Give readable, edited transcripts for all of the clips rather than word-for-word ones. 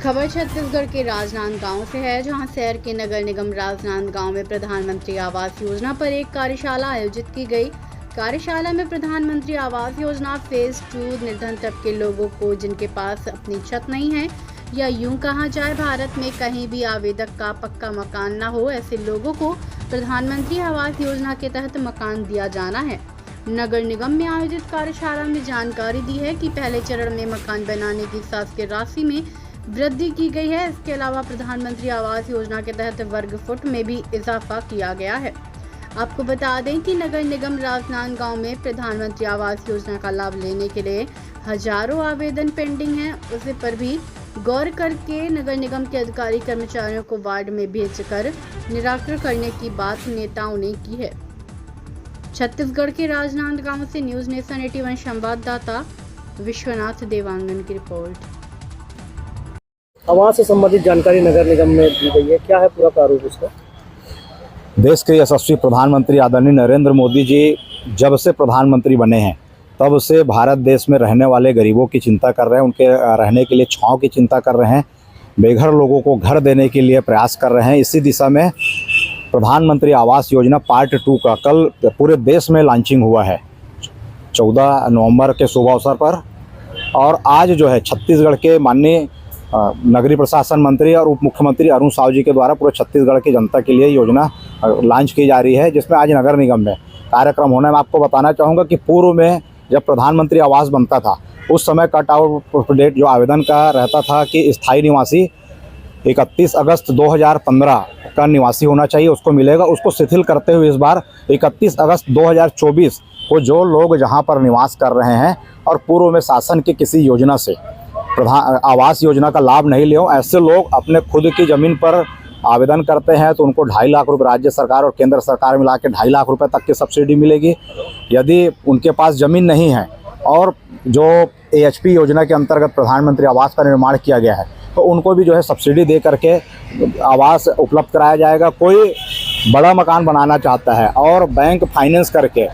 खबर छत्तीसगढ़ के राजनांदगांव से है, जहां शहर के नगर निगम राजनांदगांव में प्रधानमंत्री आवास योजना पर एक कार्यशाला आयोजित की गई। कार्यशाला में प्रधानमंत्री आवास योजना फेज 2 निर्धन तबके के लोगों को, जिनके पास अपनी छत नहीं है या यूं कहा जाए भारत में कहीं भी आवेदक का पक्का मकान न हो, ऐसे लोगों को प्रधानमंत्री आवास योजना के तहत मकान दिया जाना है। नगर निगम में आयोजित कार्यशाला में जानकारी दी है कि पहले चरण में मकान बनाने की शासकीय राशि में वृद्धि की गई है। इसके अलावा प्रधानमंत्री आवास योजना के तहत वर्ग फुट में भी इजाफा किया गया है। आपको बता दें कि नगर निगम राजनांदगांव में प्रधानमंत्री आवास योजना का लाभ लेने के लिए हजारों आवेदन पेंडिंग हैं। उसे पर भी गौर करके नगर निगम के अधिकारी कर्मचारियों को वार्ड में भेजकर निराकरण करने की बात नेताओं ने की है। छत्तीसगढ़ के राजनांदगांव से न्यूज नेशन 81 संवाददाता विश्वनाथ देवांगन की रिपोर्ट। आवास से संबंधित जानकारी नगर निगम में दी गई है, क्या है पूरा प्रारूप उसका? देश के यशस्वी प्रधानमंत्री आदरणीय नरेंद्र मोदी जी जब से प्रधानमंत्री बने हैं तब से भारत देश में रहने वाले गरीबों की चिंता कर रहे हैं, उनके रहने के लिए छांव की चिंता कर रहे हैं, बेघर लोगों को घर देने के लिए प्रयास कर रहे हैं। इसी दिशा में प्रधानमंत्री आवास योजना पार्ट 2 का कल पूरे देश में लॉन्चिंग हुआ है 14 नवंबर के शुभ अवसर पर। और आज जो है छत्तीसगढ़ के माननीय नगरीय प्रशासन मंत्री और उप मुख्यमंत्री अरुण साव जी के द्वारा पूरे छत्तीसगढ़ की जनता के लिए योजना लॉन्च की जा रही है, जिसमें आज नगर निगम में कार्यक्रम होना है। मैं आपको बताना चाहूँगा कि पूर्व में जब प्रधानमंत्री आवास बनता था उस समय कट आउट डेट जो आवेदन का रहता था कि स्थायी निवासी 31 अगस्त 2015 का निवासी होना चाहिए, उसको मिलेगा। उसको शिथिल करते हुए इस बार 31 अगस्त 2024 को जो लोग जहां पर निवास कर रहे हैं और पूर्व में शासन की किसी योजना से आवास योजना का लाभ नहीं ले, ऐसे लोग अपने खुद की ज़मीन पर आवेदन करते हैं तो उनको 2.5 लाख रुपये राज्य सरकार और केंद्र सरकार मिला के 2.5 लाख रुपये तक की सब्सिडी मिलेगी। यदि उनके पास ज़मीन नहीं है और जो AHP योजना के अंतर्गत प्रधानमंत्री आवास का निर्माण किया गया है तो उनको भी जो है सब्सिडी दे करके आवास उपलब्ध कराया जाएगा। कोई बड़ा मकान बनाना चाहता है और बैंक फाइनेंस करके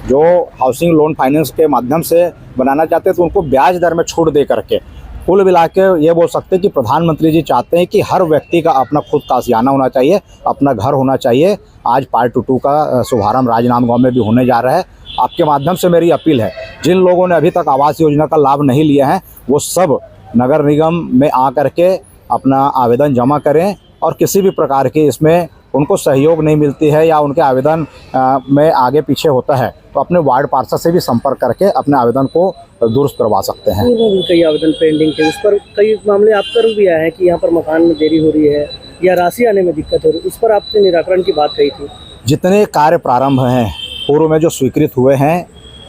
जो हाउसिंग लोन फाइनेंस के माध्यम से बनाना चाहते हैं तो उनको ब्याज दर में छूट दे करके कुल मिला के ये बोल सकते हैं कि प्रधानमंत्री जी चाहते हैं कि हर व्यक्ति का अपना खुद का आशियाना होना चाहिए, अपना घर होना चाहिए। आज पार्ट 2 का शुभारंभ राजनांदगांव में भी होने जा रहा है। आपके माध्यम से मेरी अपील है, जिन लोगों ने अभी तक आवास योजना का लाभ नहीं लिया है वो सब नगर निगम में आ करके अपना आवेदन जमा करें और किसी भी प्रकार की इसमें उनको सहयोग नहीं मिलती है या उनके आवेदन में आगे पीछे होता है तो अपने वार्ड पार्षद से भी संपर्क करके अपने आवेदन को दुरुस्त करवा सकते हैं। कई आवेदन पेंडिंग थे, उस पर कई मामले आप कर भी आए हैं कि यहाँ पर मकान में देरी हो रही है या राशि आने में दिक्कत हो रही है, उस पर आपने निराकरण की बात कही थी। जितने कार्य प्रारंभ हैं पूर्व में जो स्वीकृत हुए हैं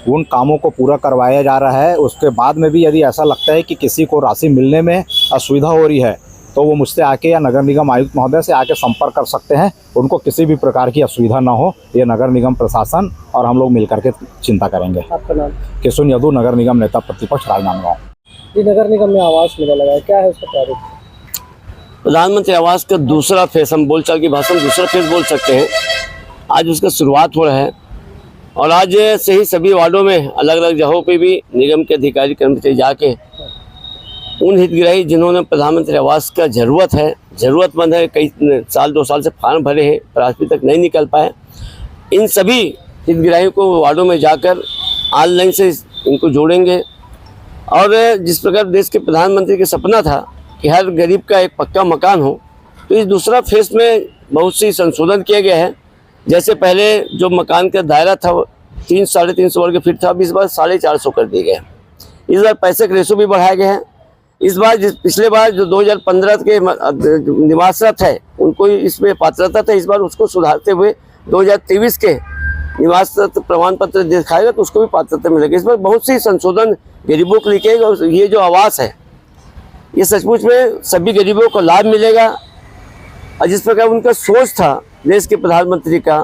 उन कामों को पूरा करवाया जा रहा है। उसके बाद में भी यदि ऐसा लगता है कि किसी को राशि मिलने में असुविधा हो रही है तो वो मुझसे आके या नगर निगम आयुक्त महोदय से आके संपर्क कर सकते हैं। उनको किसी भी प्रकार की असुविधा ना हो, ये नगर निगम प्रशासन और हम लोग मिलकर के चिंता करेंगे। आपका नाम? किशोर यादव, नगर निगम नेता प्रतिपक्ष राजनांदगांव। ये नगर निगम में आवास मेला लगा है, क्या है उसका प्रारूप? प्रधानमंत्री आवास का दूसरा फेज, हम बोलचाल की भाषा में दूसरा फेज बोल सकते हैं, आज उसका शुरुआत हो रहा है। और आज से ही सभी वार्डों में अलग अलग जगहों पे भी निगम के अधिकारी कर्मचारी जाके उन हितग्राही जिन्होंने प्रधानमंत्री आवास का ज़रूरतमंद है, कई साल 2 साल से फॉर्म भरे हैं पर आज भी तक नहीं निकल पाए, इन सभी हितग्राहियों को वार्डों में जाकर ऑनलाइन से इनको जोड़ेंगे। और जिस प्रकार देश के प्रधानमंत्री का सपना था कि हर गरीब का एक पक्का मकान हो, तो इस दूसरा फेज में बहुत सी संशोधन किया गया है। जैसे पहले जो मकान का दायरा था 300-350 वर्ग फीट था, अब इस बार 450 कर दिया गया है। इस बार पैसे का रेशो भी बढ़ाया गया है। इस बार पिछले बार जो 2015 के निवासरत है उनको इसमें पात्रता था, इस बार उसको सुधारते हुए 2023 के निवासरत प्रमाण पत्र दिखाएगा तो उसको भी पात्रता मिलेगी। इस बार बहुत सी संशोधन गरीबों को लिखे और ये जो आवास है ये सचमुच में सभी गरीबों को लाभ मिलेगा। और जिस प्रकार उनका सोच था देश के प्रधानमंत्री का,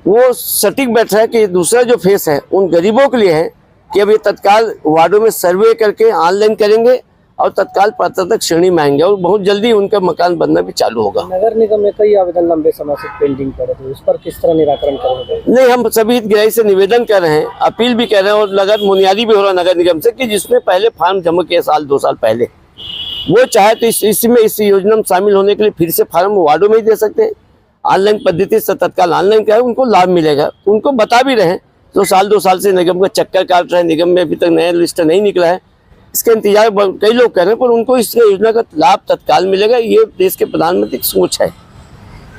वो सटीक बैठ रहा है कि दूसरा जो फेस है उन गरीबों के लिए है कि अब ये तत्काल वार्डों में सर्वे करके ऑनलाइन करेंगे और तत्काल पात्रता श्रेणी में आएंगे और बहुत जल्दी उनका मकान बनना भी चालू होगा। नगर निगम में कई आवेदन लंबे समय से पेंडिंग पड़े थे, उस पर किस तरह निराकरण करेंगे? नहीं, हम सभी हितग्राही से निवेदन कर रहे हैं, अपील भी कर रहे हैं और लगातार मुनियादी भी हो रहा है नगर निगम से कि जिसने पहले फॉर्म जमा किया 2 साल पहले वो चाहे तो इस योजना में शामिल होने के लिए फिर से फार्म वार्डों में ही दे सकते हैं। ऑनलाइन पद्धति से तत्काल ऑनलाइन क्या है, उनको लाभ मिलेगा। उनको बता भी रहे हैं, 2 साल 2 साल से निगम का चक्कर काट रहे हैं, निगम में अभी तक नया लिस्ट नहीं निकला है, इसका इंतजार कई लोग कर रहे हैं, पर उनको इस योजना का लाभ तत्काल मिलेगा। ये देश के प्रधानमंत्री की सोच है।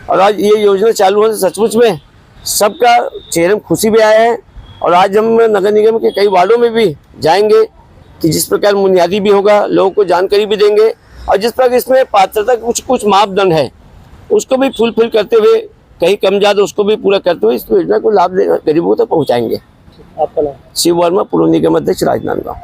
और आज ये योजना चालू होने से सचमुच में सबका चेहरे में खुशी भी आया है। और आज हम नगर निगम के कई वार्डों में भी जाएंगे कि जिस प्रकार बुनियादी भी होगा, लोगों को जानकारी भी देंगे, और जिस प्रकार इसमें पात्रता कुछ मापदंड है उसको भी फुलफिल करते हुए, कहीं कम ज्यादा उसको भी पूरा करते हुए इस योजना को लाभ गरीबों तक पहुँचाएंगे। आपका नाम? शिव वर्मा, पूर्व निगम अध्यक्ष, राजनांदगांव।